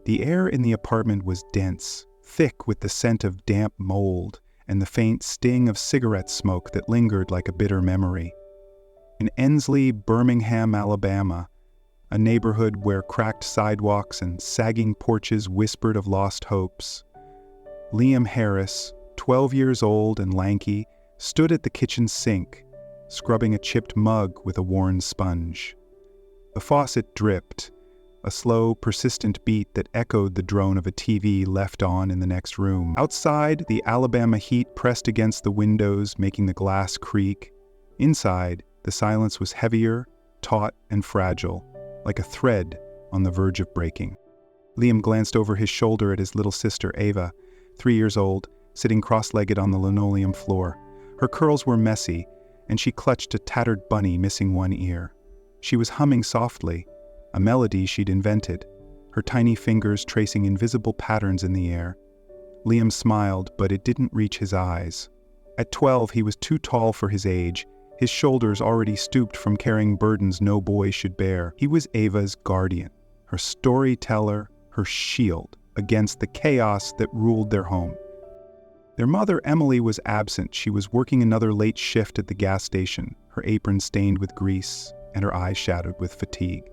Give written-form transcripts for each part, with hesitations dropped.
The air in the apartment was dense, thick with the scent of damp mold and the faint sting of cigarette smoke that lingered like a bitter memory. In Ensley, Birmingham, Alabama, a neighborhood where cracked sidewalks and sagging porches whispered of lost hopes, Liam Harris, 12 years old and lanky, stood at the kitchen sink, scrubbing a chipped mug with a worn sponge. The faucet dripped, a slow, persistent beat that echoed the drone of a TV left on in the next room. Outside, the Alabama heat pressed against the windows, making the glass creak. Inside, the silence was heavier, taut, and fragile, like a thread on the verge of breaking. Liam glanced over his shoulder at his little sister, Ava, 3 years old, sitting cross-legged on the linoleum floor. Her curls were messy, and she clutched a tattered bunny missing one ear. She was humming softly, a melody she'd invented, her tiny fingers tracing invisible patterns in the air. Liam smiled, but it didn't reach his eyes. At 12, he was too tall for his age, his shoulders already stooped from carrying burdens no boy should bear. He was Ava's guardian, her storyteller, her shield against the chaos that ruled their home. Their mother, Emily, was absent. She was working another late shift at the gas station, her apron stained with grease and her eyes shadowed with fatigue.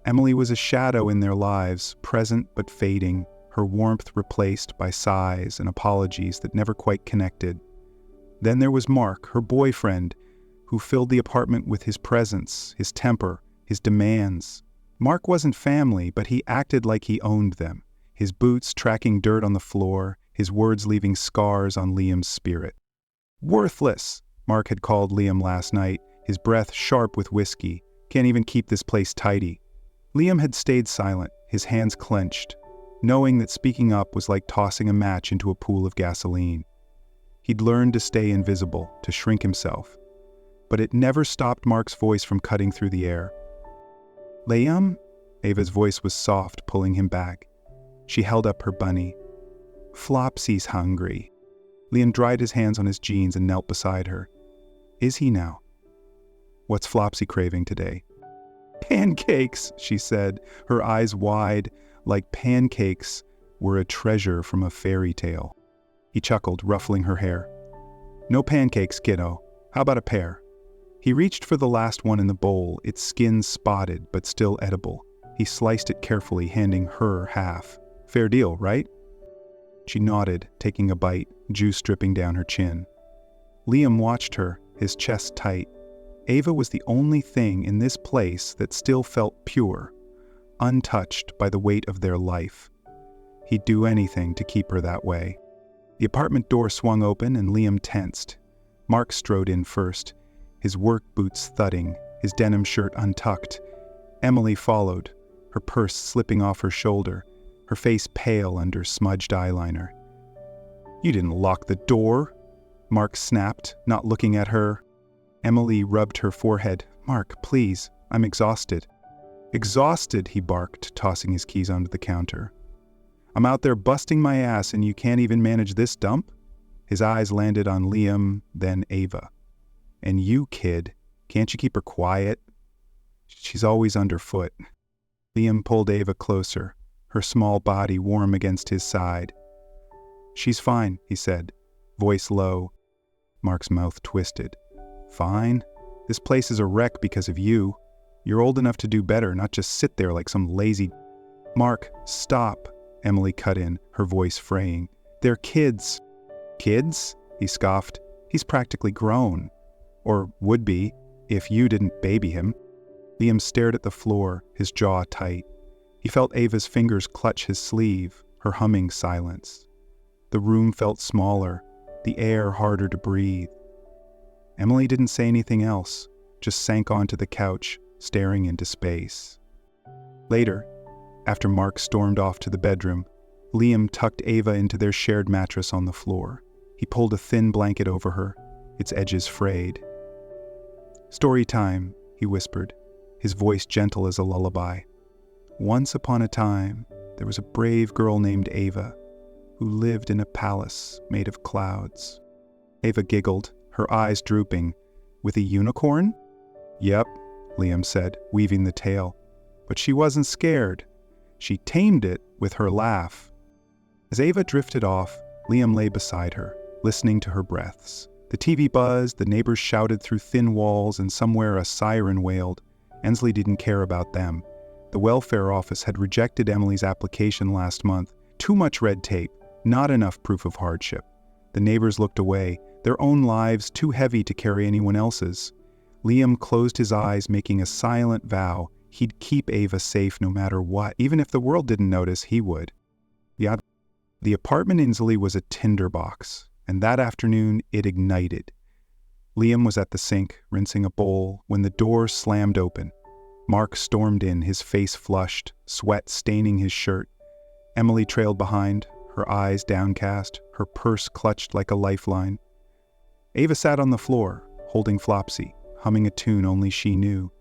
Emily was a shadow in their lives, present but fading, her warmth replaced by sighs and apologies that never quite connected. Then there was Mark, her boyfriend, who filled the apartment with his presence, his temper, his demands. Mark wasn't family, but he acted like he owned them, his boots tracking dirt on the floor, his words leaving scars on Liam's spirit. "Worthless," Mark had called Liam last night, his breath sharp with whiskey. "Can't even keep this place tidy." Liam had stayed silent, his hands clenched, knowing that speaking up was like tossing a match into a pool of gasoline. He'd learned to stay invisible, to shrink himself. But it never stopped Mark's voice from cutting through the air. "Liam?" Ava's voice was soft, pulling him back. She held up her bunny. "Flopsy's hungry." Liam dried his hands on his jeans and knelt beside her. "Is he now?" "What's Flopsy craving today?" "Pancakes," she said, her eyes wide, like pancakes were a treasure from a fairy tale. He chuckled, ruffling her hair. "No pancakes, kiddo. How about a pear?" He reached for the last one in the bowl, its skin spotted but still edible. He sliced it carefully, handing her half. "Fair deal, right?" She nodded, taking a bite, juice dripping down her chin. Liam watched her, his chest tight. Ava was the only thing in this place that still felt pure, untouched by the weight of their life. He'd do anything to keep her that way. The apartment door swung open and Liam tensed. Mark strode in first, his work boots thudding, his denim shirt untucked. Emily followed, her purse slipping off her shoulder, her face pale under smudged eyeliner. "You didn't lock the door," Mark snapped, not looking at her. Emily rubbed her forehead. "Mark, please, I'm exhausted." "Exhausted," he barked, tossing his keys onto the counter. "I'm out there busting my ass and you can't even manage this dump?" His eyes landed on Liam, then Ava. "And you, kid, can't you keep her quiet? She's always underfoot." Liam pulled Ava closer, her small body warm against his side. "She's fine," he said, voice low. Mark's mouth twisted. "Fine? This place is a wreck because of you. You're old enough to do better, not just sit there like some lazy—" "Mark, stop," Emily cut in, her voice fraying. "They're kids." "Kids?" he scoffed. "He's practically grown. Or would be, if you didn't baby him." Liam stared at the floor, his jaw tight. He felt Ava's fingers clutch his sleeve, her humming silence. The room felt smaller, the air harder to breathe. Emily didn't say anything else, just sank onto the couch, staring into space. Later, after Mark stormed off to the bedroom, Liam tucked Ava into their shared mattress on the floor. He pulled a thin blanket over her, its edges frayed. "Story time," he whispered, his voice gentle as a lullaby. "Once upon a time, there was a brave girl named Ava, who lived in a palace made of clouds." Ava giggled, her eyes drooping. "With a unicorn?" "Yep," Liam said, weaving the tale. "But she wasn't scared. She tamed it with her laugh. As Ava drifted off, Liam lay beside her, listening to her breaths. The TV buzzed, the neighbors shouted through thin walls, and somewhere a siren wailed. Ensley didn't care about them. The welfare office had rejected Emily's application last month. Too much red tape, not enough proof of hardship. The neighbors looked away, their own lives too heavy to carry anyone else's. Liam closed his eyes, making a silent vow he'd keep Ava safe no matter what. Even if the world didn't notice, he would. The apartment in Inslee was a tinderbox, and that afternoon it ignited. Liam was at the sink, rinsing a bowl, when the door slammed open. Mark stormed in, his face flushed, sweat staining his shirt. Emily trailed behind, her eyes downcast, her purse clutched like a lifeline. Ava sat on the floor, holding Flopsy, humming a tune only she knew.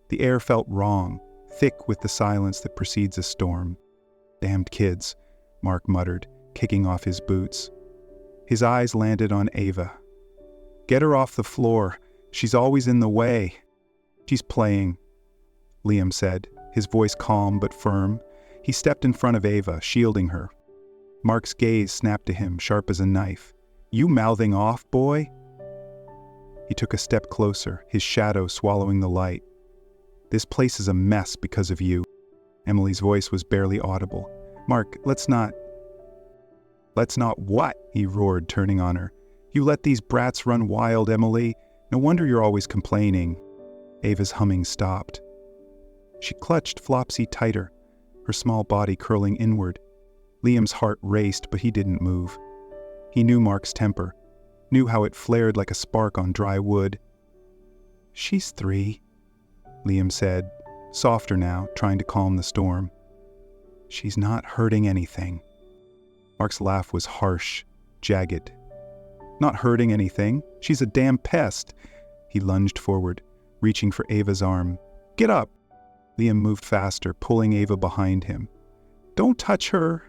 The air felt wrong, thick with the silence that precedes a storm. "Damned kids," Mark muttered, kicking off his boots. His eyes landed on Ava. "Get her off the floor. She's always in the way." "She's playing," Liam said, his voice calm but firm. He stepped in front of Ava, shielding her. Mark's gaze snapped to him, sharp as a knife. "You mouthing off, boy?" He took a step closer, his shadow swallowing the light. "This place is a mess because of you." Emily's voice was barely audible. "Mark, let's not..." "Let's not what?" he roared, turning on her. "You let these brats run wild, Emily. No wonder you're always complaining." Ava's humming stopped. She clutched Flopsy tighter, her small body curling inward. Liam's heart raced, but he didn't move. He knew Mark's temper, knew how it flared like a spark on dry wood. "She's 3, Liam said, softer now, trying to calm the storm. "She's not hurting anything." Mark's laugh was harsh, jagged. "Not hurting anything? She's a damn pest." He lunged forward, reaching for Ava's arm. "Get up!" Liam moved faster, pulling Ava behind him. "Don't touch her!"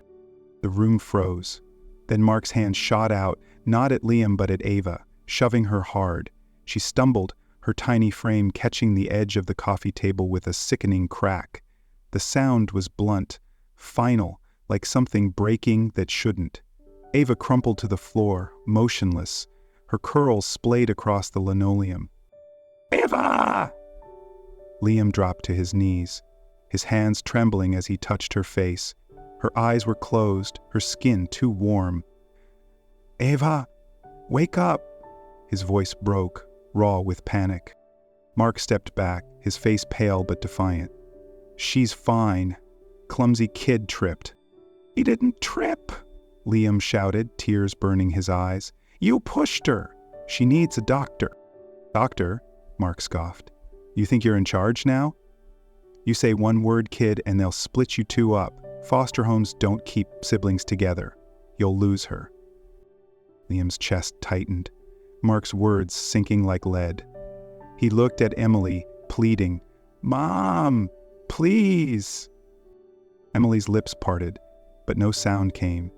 The room froze. Then Mark's hand shot out, not at Liam but at Ava, shoving her hard. She stumbled, her tiny frame catching the edge of the coffee table with a sickening crack. The sound was blunt, final, like something breaking that shouldn't. Ava crumpled to the floor, motionless, her curls splayed across the linoleum. "Ava!" Liam dropped to his knees, his hands trembling as he touched her face. Her eyes were closed, her skin too warm. "Ava, wake up!" His voice broke, raw with panic. Mark stepped back, his face pale but defiant. "She's fine. Clumsy kid tripped." "He didn't trip!" Liam shouted, tears burning his eyes. "You pushed her! She needs a doctor." "Doctor?" Mark scoffed. "You think you're in charge now? You say one word, kid, and they'll split you two up. Foster homes don't keep siblings together. You'll lose her." Liam's chest tightened, Mark's words sinking like lead. He looked at Emily, pleading, "Mom, please." Emily's lips parted, but no sound came.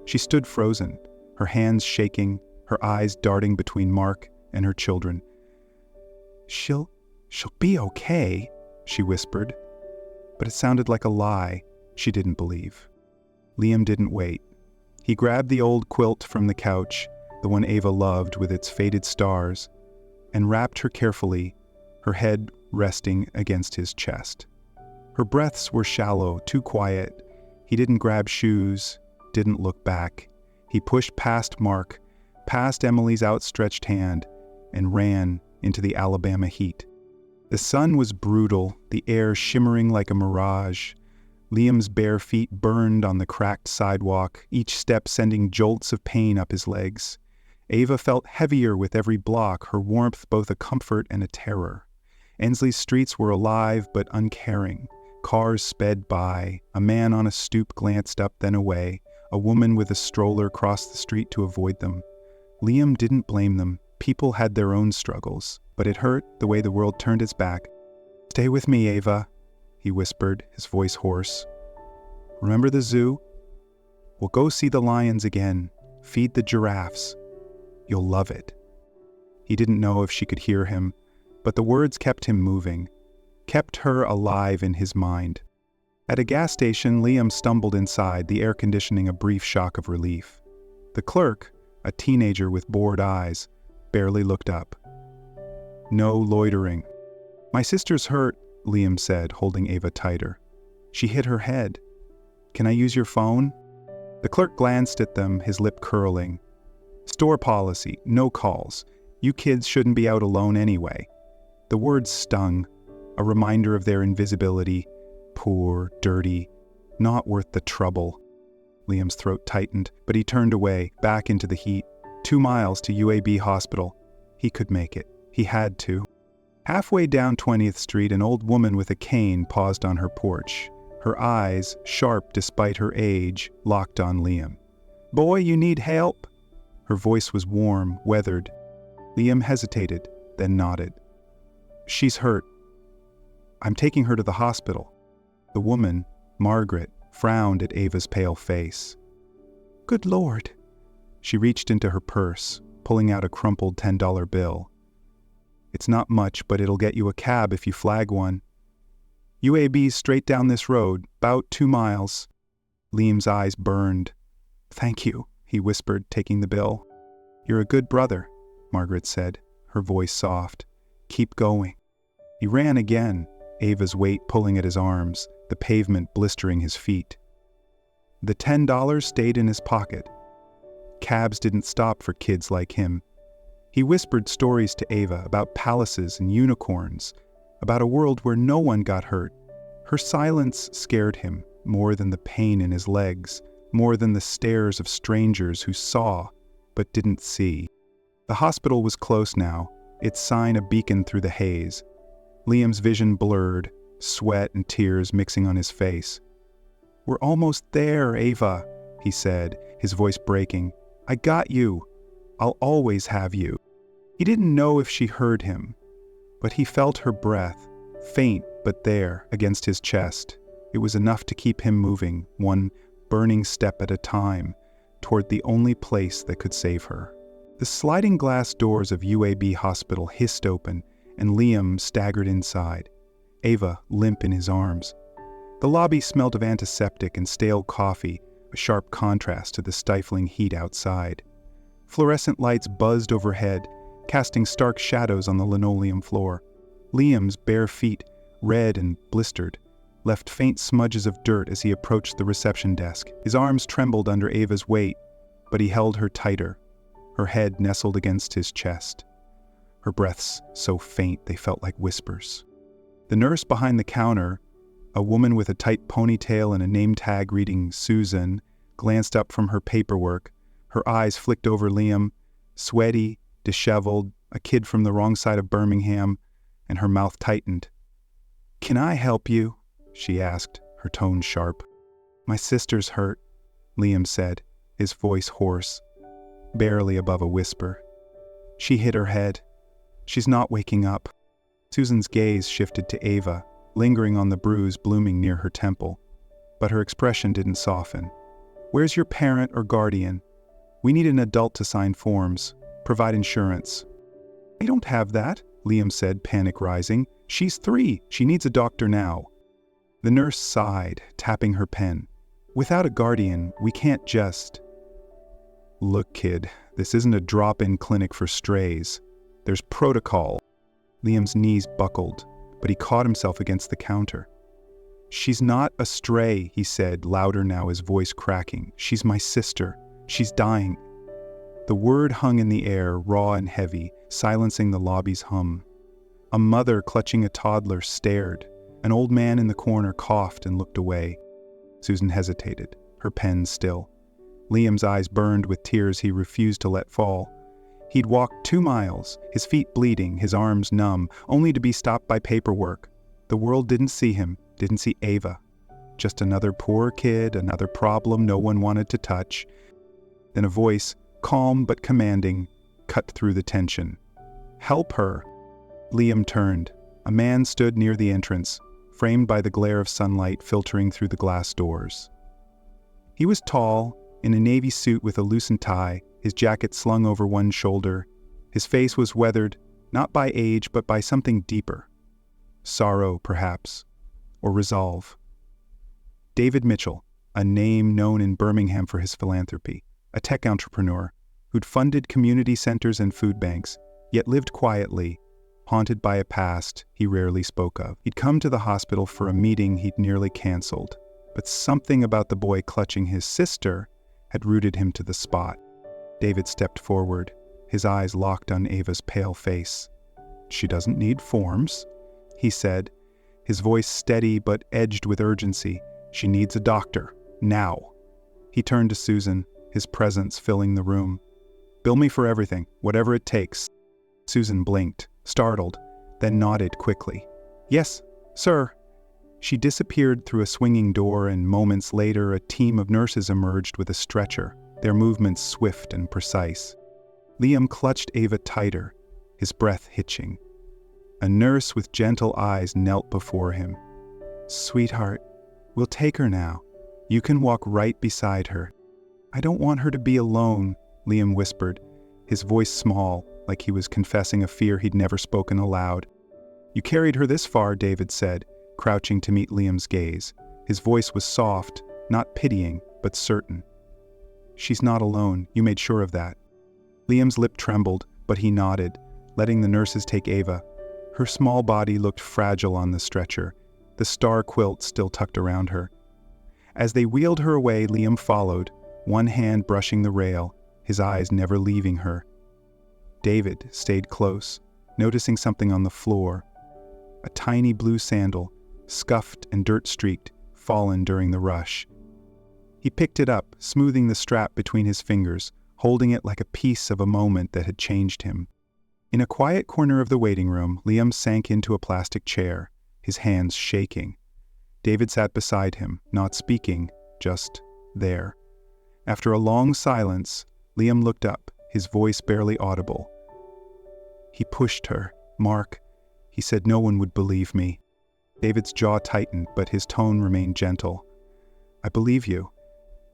She stood frozen, her hands shaking, her eyes darting between Mark and her children. She'll be okay," she whispered. But it sounded like a lie she didn't believe. Liam didn't wait. He grabbed the old quilt from the couch, the one Ava loved with its faded stars, and wrapped her carefully, her head resting against his chest. Her breaths were shallow, too quiet. He didn't grab shoes, didn't look back. He pushed past Mark, past Emily's outstretched hand, and ran into the Alabama heat. The sun was brutal, the air shimmering like a mirage. Liam's bare feet burned on the cracked sidewalk, each step sending jolts of pain up his legs. Ava felt heavier with every block, her warmth both a comfort and a terror. Ensley's streets were alive but uncaring. Cars sped by, a man on a stoop glanced up then away, a woman with a stroller crossed the street to avoid them. Liam didn't blame them. People had their own struggles, but it hurt the way the world turned its back. "Stay with me, Ava," he whispered, his voice hoarse. "Remember the zoo? We'll go see the lions again, feed the giraffes. You'll love it." He didn't know if she could hear him, but the words kept him moving, kept her alive in his mind. At a gas station, Liam stumbled inside, the air conditioning a brief shock of relief. The clerk, a teenager with bored eyes, barely looked up. No loitering. "My sister's hurt," Liam said, holding Ava tighter. "She hit her head. Can I use your phone?" The clerk glanced at them, his lip curling. "Store policy, no calls. You kids shouldn't be out alone anyway." The words stung, a reminder of their invisibility. Poor, dirty, not worth the trouble. Liam's throat tightened, but he turned away, back into the heat. 2 miles to UAB hospital. He could make it. He had to. Halfway down 20th Street, an old woman with a cane paused on her porch. Her eyes, sharp despite her age, locked on Liam. "Boy, you need help?" Her voice was warm, weathered. Liam hesitated, then nodded. "She's hurt. I'm taking her to the hospital." The woman, Margaret, frowned at Ava's pale face. "Good Lord." She reached into her purse, pulling out a crumpled $10 bill. "It's not much, but it'll get you a cab if you flag one. UAB's straight down this road, 'bout 2 miles. Liam's eyes burned. "Thank you," he whispered, taking the bill. "You're a good brother," Margaret said, her voice soft. "Keep going." He ran again, Ava's weight pulling at his arms, the pavement blistering his feet. The $10 stayed in his pocket. Cabs didn't stop for kids like him. He whispered stories to Ava about palaces and unicorns, about a world where no one got hurt. Her silence scared him more than the pain in his legs, more than the stares of strangers who saw but didn't see. The hospital was close now, its sign a beacon through the haze. Liam's vision blurred, sweat and tears mixing on his face. "We're almost there, Ava," he said, his voice breaking. "I got you. I'll always have you." He didn't know if she heard him, but he felt her breath, faint but there, against his chest. It was enough to keep him moving, one burning step at a time, toward the only place that could save her. The sliding glass doors of UAB Hospital hissed open, and Liam staggered inside, Ava limp in his arms. The lobby smelled of antiseptic and stale coffee, a sharp contrast to the stifling heat outside. Fluorescent lights buzzed overhead, casting stark shadows on the linoleum floor. Liam's bare feet, red and blistered, left faint smudges of dirt as he approached the reception desk. His arms trembled under Ava's weight, but he held her tighter, her head nestled against his chest. Her breaths so faint they felt like whispers. The nurse behind the counter, a woman with a tight ponytail and a name tag reading Susan, glanced up from her paperwork. Her eyes flicked over Liam, sweaty, disheveled, a kid from the wrong side of Birmingham, and her mouth tightened. "Can I help you?" she asked, her tone sharp. "My sister's hurt," Liam said, his voice hoarse, barely above a whisper. "She hit her head. She's not waking up." Susan's gaze shifted to Ava, lingering on the bruise blooming near her temple, but her expression didn't soften. "Where's your parent or guardian? We need an adult to sign forms, provide insurance." "I don't have that," Liam said, panic rising. "She's 3. She needs a doctor now." The nurse sighed, tapping her pen. "Without a guardian, we can't just..." "Look, kid, this isn't a drop-in clinic for strays. There's protocol." Liam's knees buckled, but he caught himself against the counter. "She's not a stray," he said, louder now, his voice cracking. "She's my sister. She's dying." The word hung in the air, raw and heavy, silencing the lobby's hum. A mother clutching a toddler stared. An old man in the corner coughed and looked away. Susan hesitated, her pen still. Liam's eyes burned with tears he refused to let fall. He'd walked 2 miles, his feet bleeding, his arms numb, only to be stopped by paperwork. The world didn't see him, didn't see Ava. Just another poor kid, another problem no one wanted to touch. Then a voice, calm but commanding, cut through the tension. "Help her." Liam turned. A man stood near the entrance, framed by the glare of sunlight filtering through the glass doors. He was tall, in a navy suit with a loosened tie, his jacket slung over one shoulder. His face was weathered, not by age but by something deeper. Sorrow, perhaps, or resolve. David Mitchell, a name known in Birmingham for his philanthropy, a tech entrepreneur who'd funded community centers and food banks, yet lived quietly, haunted by a past he rarely spoke of. He'd come to the hospital for a meeting he'd nearly canceled, but something about the boy clutching his sister had rooted him to the spot. David stepped forward, his eyes locked on Ava's pale face. "She doesn't need forms," he said, his voice steady but edged with urgency. "She needs a doctor, now." He turned to Susan, his presence filling the room. "Bill me for everything, whatever it takes." Susan blinked, startled, then nodded quickly. "Yes, sir." She disappeared through a swinging door, and moments later a team of nurses emerged with a stretcher, their movements swift and precise. Liam clutched Ava tighter, his breath hitching. A nurse with gentle eyes knelt before him. "Sweetheart, we'll take her now. You can walk right beside her." "I don't want her to be alone," Liam whispered, his voice small, like he was confessing a fear he'd never spoken aloud. "You carried her this far," David said, crouching to meet Liam's gaze. His voice was soft, not pitying, but certain. "She's not alone, you made sure of that." Liam's lip trembled, but he nodded, letting the nurses take Ava. Her small body looked fragile on the stretcher, the star quilt still tucked around her. As they wheeled her away, Liam followed, one hand brushing the rail, his eyes never leaving her. David stayed close, noticing something on the floor. A tiny blue sandal, scuffed and dirt-streaked, fallen during the rush. He picked it up, smoothing the strap between his fingers, holding it like a piece of a moment that had changed him. In a quiet corner of the waiting room, Liam sank into a plastic chair, his hands shaking. David sat beside him, not speaking, just there. After a long silence, Liam looked up, his voice barely audible. "He pushed her, Mark. He said no one would believe me." David's jaw tightened, but his tone remained gentle. "I believe you,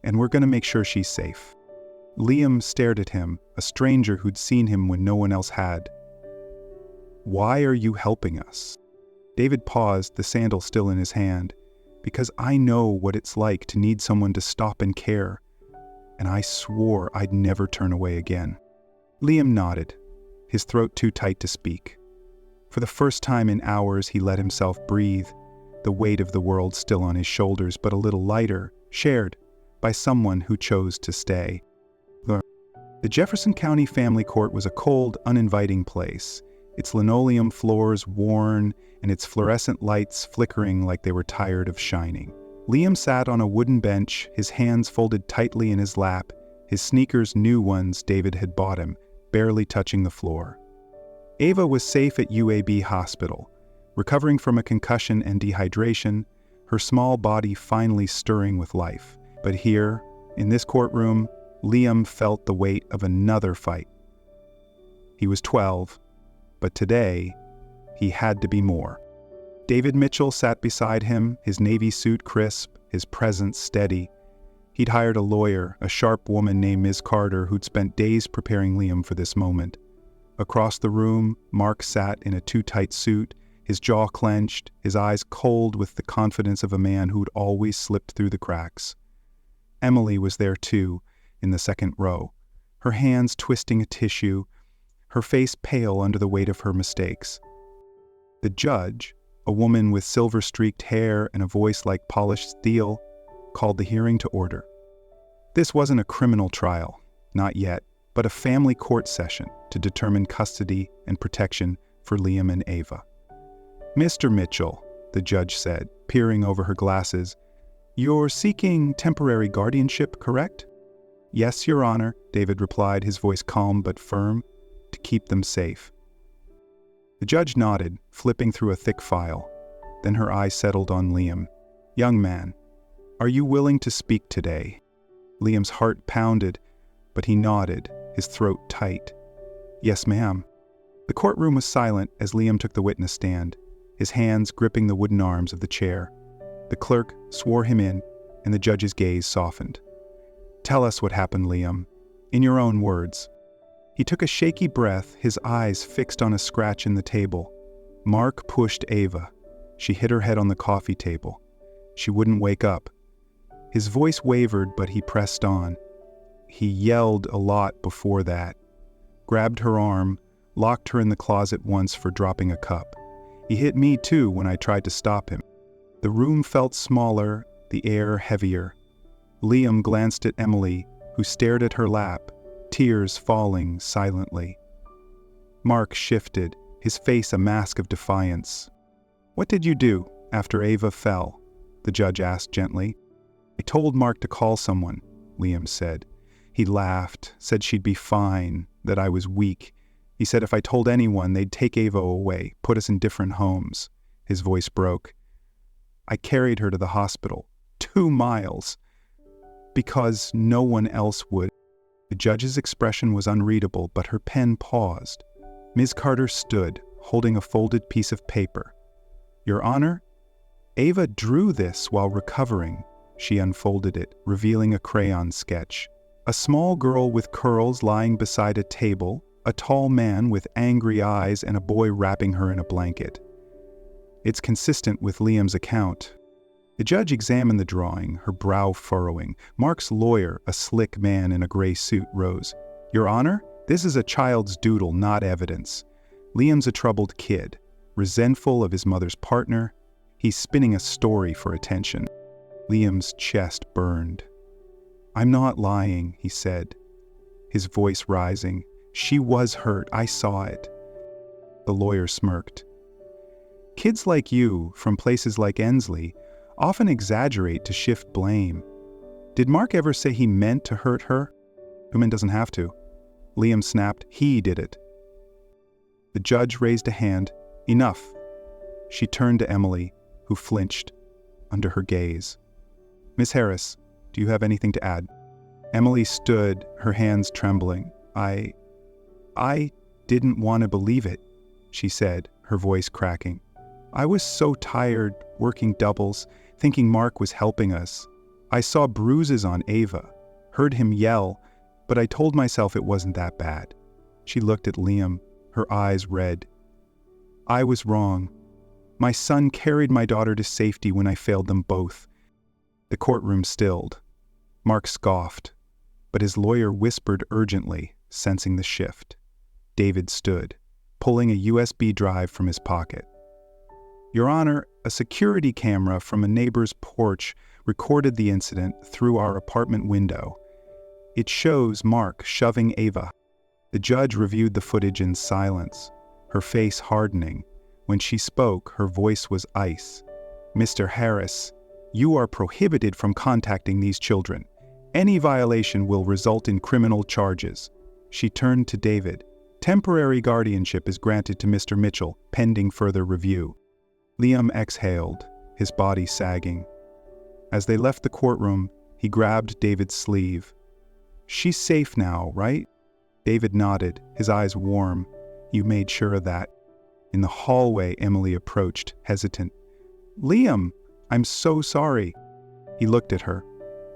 and we're going to make sure she's safe." Liam stared at him, a stranger who'd seen him when no one else had. "Why are you helping us?" David paused, the sandal still in his hand. "Because I know what it's like to need someone to stop and care, and I swore I'd never turn away again." Liam nodded, his throat too tight to speak. For the first time in hours, he let himself breathe, the weight of the world still on his shoulders, but a little lighter, shared by someone who chose to stay. The Jefferson County Family Court was a cold, uninviting place, its linoleum floors worn and its fluorescent lights flickering like they were tired of shining. Liam sat on a wooden bench, his hands folded tightly in his lap, his sneakers new ones David had bought him, barely touching the floor. Ava was safe at UAB Hospital, recovering from a concussion and dehydration, her small body finally stirring with life. But here, in this courtroom, Liam felt the weight of another fight. He was 12, but today, he had to be more. David Mitchell sat beside him, his navy suit crisp, his presence steady. He'd hired a lawyer, a sharp woman named Ms. Carter, who'd spent days preparing Liam for this moment. Across the room, Mark sat in a too-tight suit, his jaw clenched, his eyes cold with the confidence of a man who'd always slipped through the cracks. Emily was there too, in the second row, her hands twisting a tissue, her face pale under the weight of her mistakes. The judge, a woman with silver-streaked hair and a voice like polished steel, called the hearing to order. This wasn't a criminal trial, not yet, but a family court session to determine custody and protection for Liam and Ava. "Mr. Mitchell," the judge said, peering over her glasses, "you're seeking temporary guardianship, correct?" "Yes, Your Honor," David replied, his voice calm but firm, "to keep them safe." The judge nodded, flipping through a thick file. Then her eye settled on Liam. "Young man, are you willing to speak today?" Liam's heart pounded, but he nodded, his throat tight. "Yes, ma'am." The courtroom was silent as Liam took the witness stand, his hands gripping the wooden arms of the chair. The clerk swore him in, and the judge's gaze softened. "Tell us what happened, Liam, in your own words." He took a shaky breath, his eyes fixed on a scratch in the table. Mark pushed Ava. She hit her head on the coffee table. She wouldn't wake up, His voice wavered, but he pressed on. He yelled a lot before that, grabbed her arm, locked her in the closet once for dropping a cup. He hit me too when I tried to stop him. The room felt smaller, the air heavier. Liam glanced at Emily, who stared at her lap, tears falling silently. Mark shifted, his face a mask of defiance. "What did you do after Ava fell?" the judge asked gently. "I told Mark to call someone," Liam said. He laughed, said she'd be fine, that I was weak. He said if I told anyone, they'd take Ava away, put us in different homes. His voice broke. "I carried her to the hospital, 2 miles, because no one else would." The judge's expression was unreadable, but her pen paused. Ms. Carter stood, holding a folded piece of paper. "Your Honor, Ava drew this while recovering." She unfolded it, revealing a crayon sketch. A small girl with curls lying beside a table, a tall man with angry eyes, and a boy wrapping her in a blanket. It's consistent with Liam's account. The judge examined the drawing, her brow furrowing. Mark's lawyer, a slick man in a gray suit, rose. "Your Honor, this is a child's doodle, not evidence. Liam's a troubled kid, resentful of his mother's partner. He's spinning a story for attention." Liam's chest burned. "I'm not lying," he said, his voice rising. "She was hurt, I saw it." The lawyer smirked. "Kids like you, from places like Ensley, often exaggerate to shift blame. Did Mark ever say he meant to hurt her? Woman doesn't have to." Liam snapped. "He did it." The judge raised a hand. "Enough." She turned to Emily, who flinched under her gaze. "Miss Harris, do you have anything to add?" Emily stood, her hands trembling. I didn't want to believe it," she said, her voice cracking. "I was so tired, working doubles, thinking Mark was helping us. I saw bruises on Ava, heard him yell, but I told myself it wasn't that bad." She looked at Liam, her eyes red. "I was wrong. My son carried my daughter to safety when I failed them both." The courtroom stilled. Mark scoffed, but his lawyer whispered urgently, sensing the shift. David stood, pulling a USB drive from his pocket. "Your Honor, a security camera from a neighbor's porch recorded the incident through our apartment window. It shows Mark shoving Ava." The judge reviewed the footage in silence, her face hardening. When she spoke, her voice was ice. "Mr. Harris, you are prohibited from contacting these children. Any violation will result in criminal charges." She turned to David. "Temporary guardianship is granted to Mr. Mitchell, pending further review." Liam exhaled, his body sagging. As they left the courtroom, he grabbed David's sleeve. "She's safe now, right?" David nodded, his eyes warm. "You made sure of that." In the hallway, Emily approached, hesitant. "Liam, I'm so sorry." He looked at her,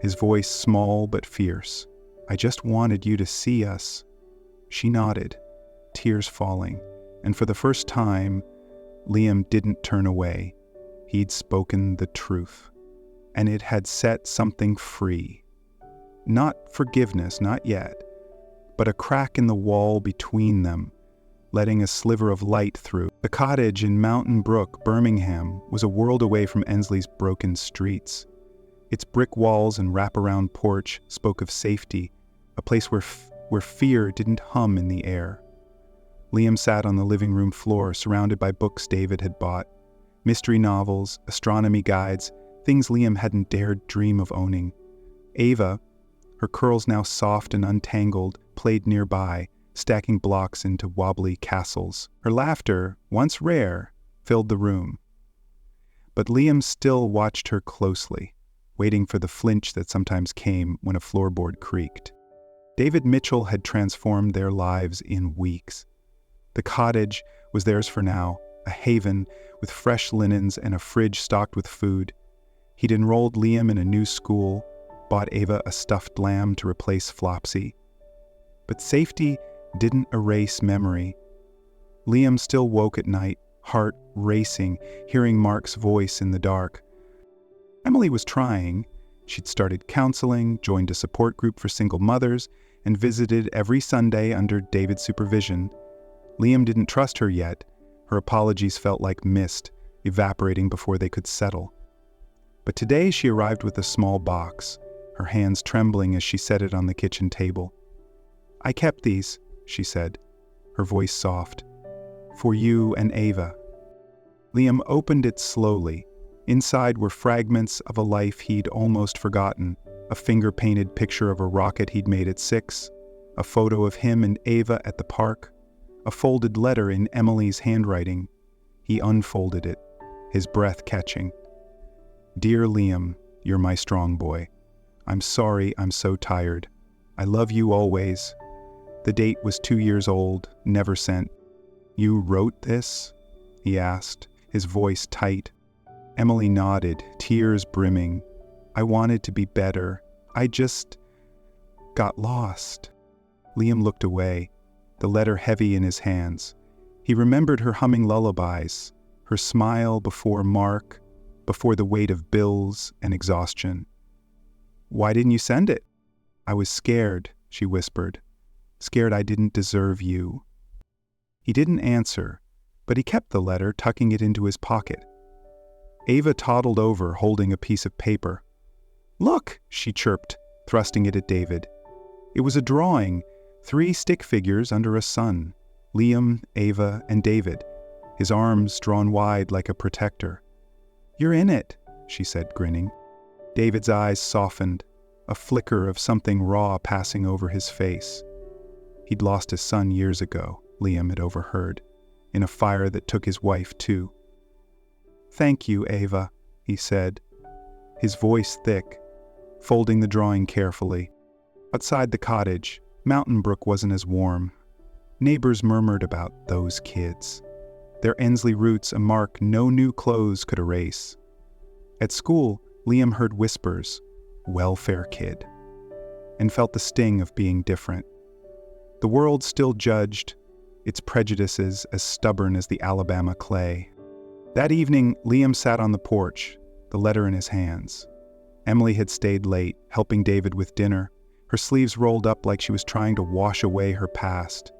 his voice small but fierce. "I just wanted you to see us." She nodded, tears falling, and for the first time, Liam didn't turn away. He'd spoken the truth, and it had set something free. Not forgiveness, not yet, but a crack in the wall between them, letting a sliver of light through. The cottage in Mountain Brook, Birmingham, was a world away from Ensley's broken streets. Its brick walls and wraparound porch spoke of safety, a place where fear didn't hum in the air. Liam sat on the living room floor, surrounded by books David had bought. Mystery novels, astronomy guides, things Liam hadn't dared dream of owning. Ava, her curls now soft and untangled, played nearby, stacking blocks into wobbly castles. Her laughter, once rare, filled the room. But Liam still watched her closely, waiting for the flinch that sometimes came when a floorboard creaked. David Mitchell had transformed their lives in weeks. The cottage was theirs for now, a haven with fresh linens and a fridge stocked with food. He'd enrolled Liam in a new school, bought Ava a stuffed lamb to replace Flopsy. But safety didn't erase memory. Liam still woke at night, heart racing, hearing Mark's voice in the dark. Emily was trying, She'd started counseling, joined a support group for single mothers, and visited every Sunday under David's supervision. Liam didn't trust her yet. Her apologies felt like mist, evaporating before they could settle. But today she arrived with a small box, her hands trembling as she set it on the kitchen table. "I kept these," she said, her voice soft. "For you and Ava." Liam opened it slowly. Inside were fragments of a life he'd almost forgotten, a finger-painted picture of a rocket he'd made at 6, a photo of him and Ava at the park, a folded letter in Emily's handwriting. He unfolded it, his breath catching. "Dear Liam, you're my strong boy. I'm sorry I'm so tired. I love you always." The date was 2 years old, never sent. "You wrote this?" he asked, his voice tight. Emily nodded, tears brimming. "I wanted to be better. I just got lost." Liam looked away, the letter heavy in his hands. He remembered her humming lullabies, her smile before Mark, before the weight of bills and exhaustion. "Why didn't you send it?" "I was scared," she whispered. "Scared I didn't deserve you." He didn't answer, but he kept the letter, tucking it into his pocket. Ava toddled over, holding a piece of paper. "Look," she chirped, thrusting it at David. It was a drawing, 3 stick figures under a sun, Liam, Ava, and David, his arms drawn wide like a protector. "You're in it," she said, grinning. David's eyes softened, a flicker of something raw passing over his face. He'd lost his son years ago, Liam had overheard, in a fire that took his wife too. "Thank you, Ava," he said, his voice thick, folding the drawing carefully. Outside the cottage, Mountain Brook wasn't as warm. Neighbors murmured about those kids, their Ensley roots a mark no new clothes could erase. At school, Liam heard whispers, "welfare kid," and felt the sting of being different. The world still judged, its prejudices as stubborn as the Alabama clay. That evening, Liam sat on the porch, the letter in his hands. Emily had stayed late, helping David with dinner, her sleeves rolled up like she was trying to wash away her past.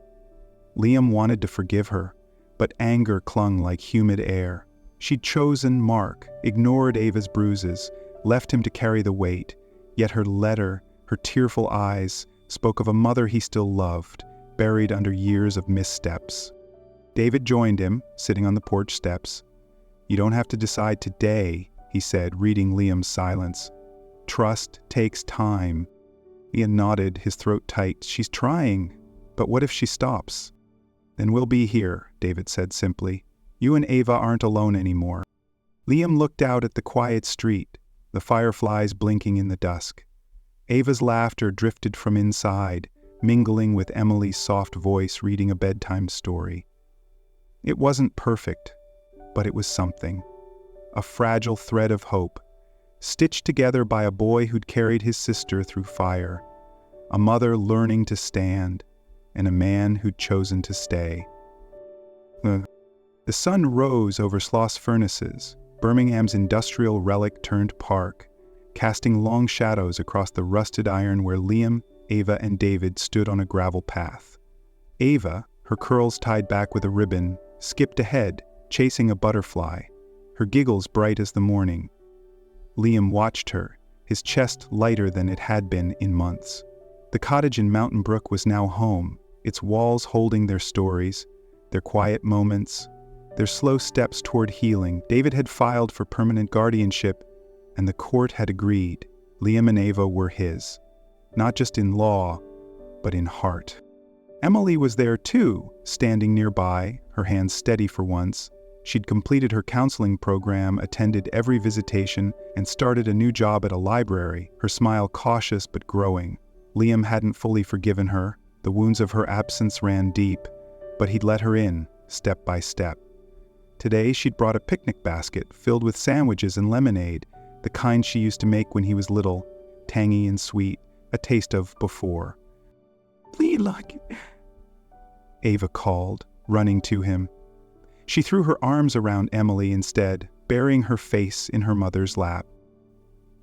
Liam wanted to forgive her, but anger clung like humid air. She'd chosen Mark, ignored Ava's bruises, left him to carry the weight, yet her letter, her tearful eyes, spoke of a mother he still loved, buried under years of missteps. David joined him, sitting on the porch steps. "You don't have to decide today," he said, reading Liam's silence. "Trust takes time." Liam nodded, his throat tight. "She's trying, but what if she stops?" "Then we'll be here," David said simply. "You and Ava aren't alone anymore." Liam looked out at the quiet street, the fireflies blinking in the dusk. Ava's laughter drifted from inside, mingling with Emily's soft voice reading a bedtime story. It wasn't perfect, but it was something. A fragile thread of hope, stitched together by a boy who'd carried his sister through fire, a mother learning to stand, and a man who'd chosen to stay. The sun rose over Sloss Furnaces, Birmingham's industrial relic turned park, casting long shadows across the rusted iron where Liam, Ava, and David stood on a gravel path. Ava, her curls tied back with a ribbon, skipped ahead, chasing a butterfly, her giggles bright as the morning. Liam watched her, his chest lighter than it had been in months. The cottage in Mountain Brook was now home, its walls holding their stories, their quiet moments, their slow steps toward healing. David had filed for permanent guardianship, and the court had agreed. Liam and Ava were his, not just in law, but in heart. Emily was there too, standing nearby, her hands steady for once. She'd completed her counseling program, attended every visitation, and started a new job at a library, her smile cautious but growing. Liam hadn't fully forgiven her. The wounds of her absence ran deep, but he'd let her in, step by step. Today she'd brought a picnic basket filled with sandwiches and lemonade, the kind she used to make when he was little, tangy and sweet, a taste of before. "Please, like," Ava called, running to him. She threw her arms around Emily instead, burying her face in her mother's lap.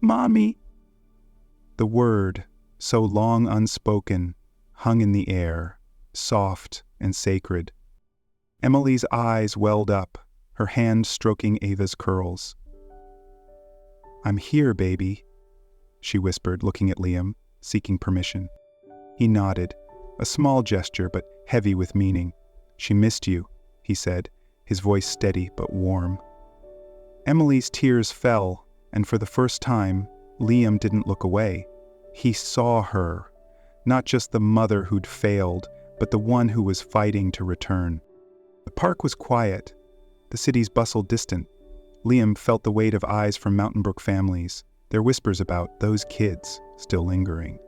"Mommy," The word, so long unspoken, hung in the air, soft and sacred. Emily's eyes welled up, her hand stroking Ava's curls. "I'm here, baby," she whispered, looking at Liam, seeking permission. He nodded, a small gesture but heavy with meaning. "She missed you," he said, his voice steady but warm. Emily's tears fell, and for the first time, Liam didn't look away. He saw her, not just the mother who'd failed, but the one who was fighting to return. The park was quiet, the city's bustle distant. Liam felt the weight of eyes from Mountain Brook families, their whispers about those kids still lingering.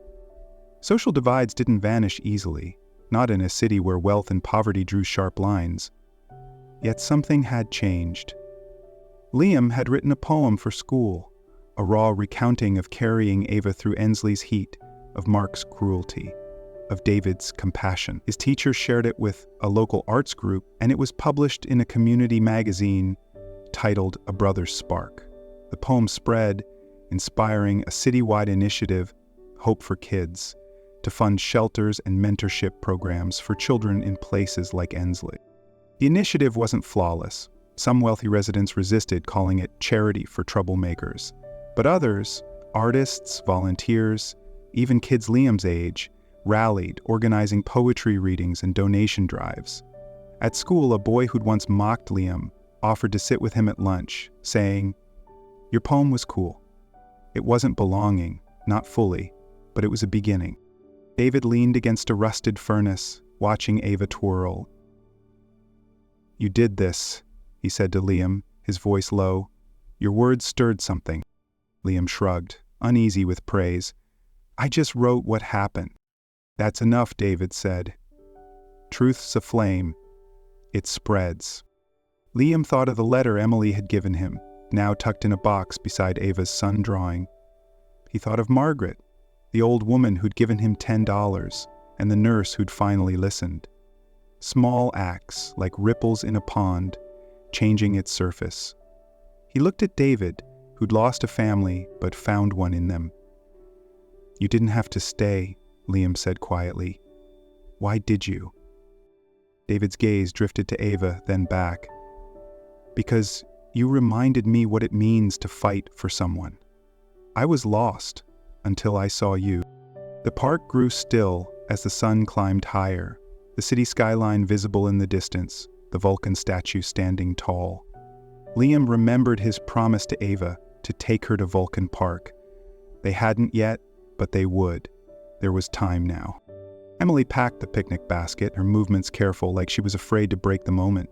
Social divides didn't vanish easily, not in a city where wealth and poverty drew sharp lines. Yet something had changed. Liam had written a poem for school, a raw recounting of carrying Ava through Ensley's heat, of Mark's cruelty, of David's compassion. His teacher shared it with a local arts group, and it was published in a community magazine titled A Brother's Spark. The poem spread, inspiring a citywide initiative, Hope for Kids, to fund shelters and mentorship programs for children in places like Ensley. The initiative wasn't flawless. Some wealthy residents resisted, calling it charity for troublemakers. But others, artists, volunteers, even kids Liam's age, rallied, organizing poetry readings and donation drives. At school, a boy who'd once mocked Liam offered to sit with him at lunch, saying, "Your poem was cool. It wasn't belonging, not fully, but it was a beginning." David leaned against a rusted furnace, watching Ava twirl. "You did this," he said to Liam, his voice low. "Your words stirred something." Liam shrugged, uneasy with praise. "I just wrote what happened." "That's enough," David said. "Truth's a flame. It spreads." Liam thought of the letter Emily had given him, now tucked in a box beside Ava's sun drawing. He thought of Margaret, the old woman who'd given him $10, and the nurse who'd finally listened. Small acts, like ripples in a pond, changing its surface. He looked at David, who'd lost a family but found one in them. "You didn't have to stay," Liam said quietly. "Why did you?" David's gaze drifted to Ava, then back. "Because you reminded me what it means to fight for someone. I was lost until I saw you." The park grew still as the sun climbed higher, the city skyline visible in the distance, the Vulcan statue standing tall. Liam remembered his promise to Ava to take her to Vulcan Park. They hadn't yet, but they would. There was time now. Emily packed the picnic basket, her movements careful, like she was afraid to break the moment.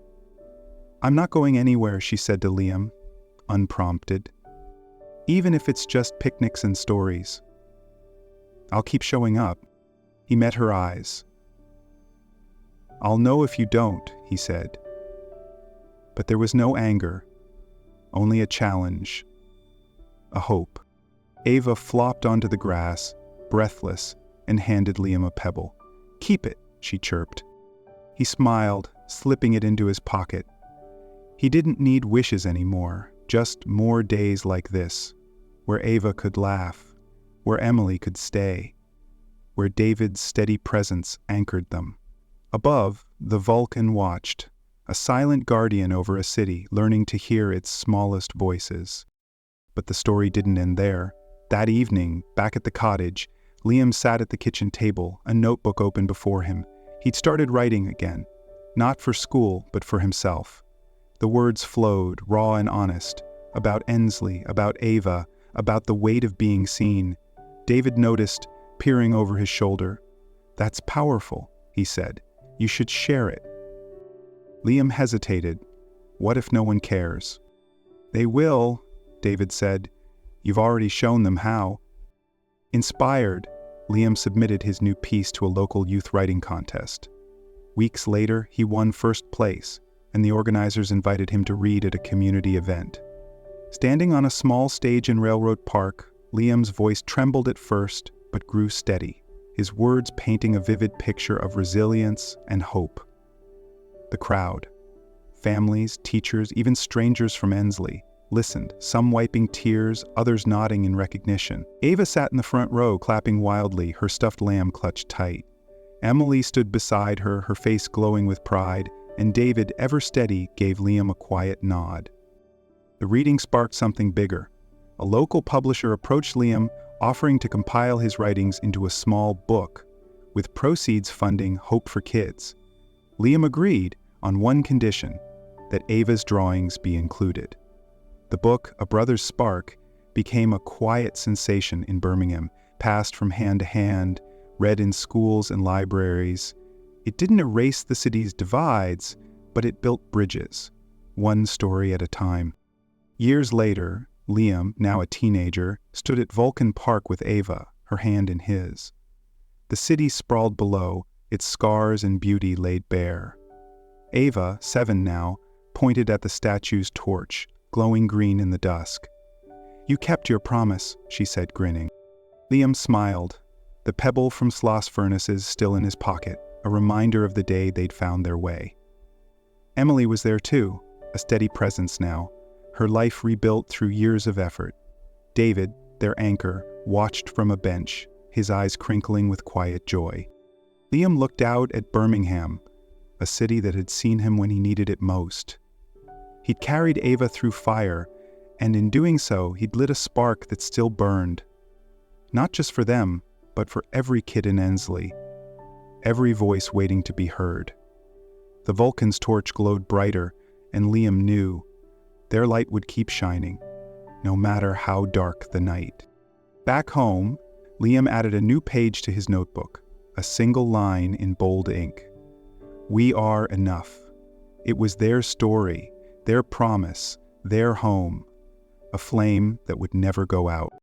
"I'm not going anywhere," she said to Liam, unprompted. "Even if it's just picnics and stories. I'll keep showing up." He met her eyes. "I'll know if you don't," he said. But there was no anger, only a challenge, a hope. Ava flopped onto the grass, breathless, and handed Liam a pebble. "Keep it," she chirped. He smiled, slipping it into his pocket. He didn't need wishes anymore, just more days like this, where Ava could laugh, where Emily could stay, where David's steady presence anchored them. Above, the Vulcan watched, a silent guardian over a city, learning to hear its smallest voices. But the story didn't end there. That evening, back at the cottage, Liam sat at the kitchen table, a notebook open before him. He'd started writing again, not for school, but for himself. The words flowed, raw and honest, about Ensley, about Ava, about the weight of being seen. David noticed, peering over his shoulder. "That's powerful," he said. "You should share it." Liam hesitated. What if no one cares? "They will," David said. "You've already shown them how." Inspired, Liam submitted his new piece to a local youth writing contest. Weeks later, he won first place, and the organizers invited him to read at a community event. Standing on a small stage in Railroad Park, Liam's voice trembled at first, but grew steady, his words painting a vivid picture of resilience and hope. The crowd, families, teachers, even strangers from Ensley, listened, some wiping tears, others nodding in recognition. Ava sat in the front row, clapping wildly, her stuffed lamb clutched tight. Emily stood beside her, her face glowing with pride, and David, ever steady, gave Liam a quiet nod. The reading sparked something bigger. A local publisher approached Liam, offering to compile his writings into a small book, with proceeds funding Hope for Kids. Liam agreed on one condition, that Ava's drawings be included. The book, A Brother's Spark, became a quiet sensation in Birmingham, passed from hand to hand, read in schools and libraries. It didn't erase the city's divides, but it built bridges, one story at a time. Years later, Liam, now a teenager, stood at Vulcan Park with Ava, her hand in his. The city sprawled below, its scars and beauty laid bare. Ava, 7 now, pointed at the statue's torch, glowing green in the dusk. "You kept your promise," she said, grinning. Liam smiled, the pebble from Sloss furnaces still in his pocket, a reminder of the day they'd found their way. Emily was there too, a steady presence now, her life rebuilt through years of effort. David, their anchor, watched from a bench, his eyes crinkling with quiet joy. Liam looked out at Birmingham, a city that had seen him when he needed it most. He'd carried Ava through fire, and in doing so, he'd lit a spark that still burned. Not just for them, but for every kid in Ensley, every voice waiting to be heard. The Vulcan's torch glowed brighter, and Liam knew their light would keep shining, no matter how dark the night. Back home, Liam added a new page to his notebook, a single line in bold ink. "We are enough." It was their story, their promise, their home, a flame that would never go out.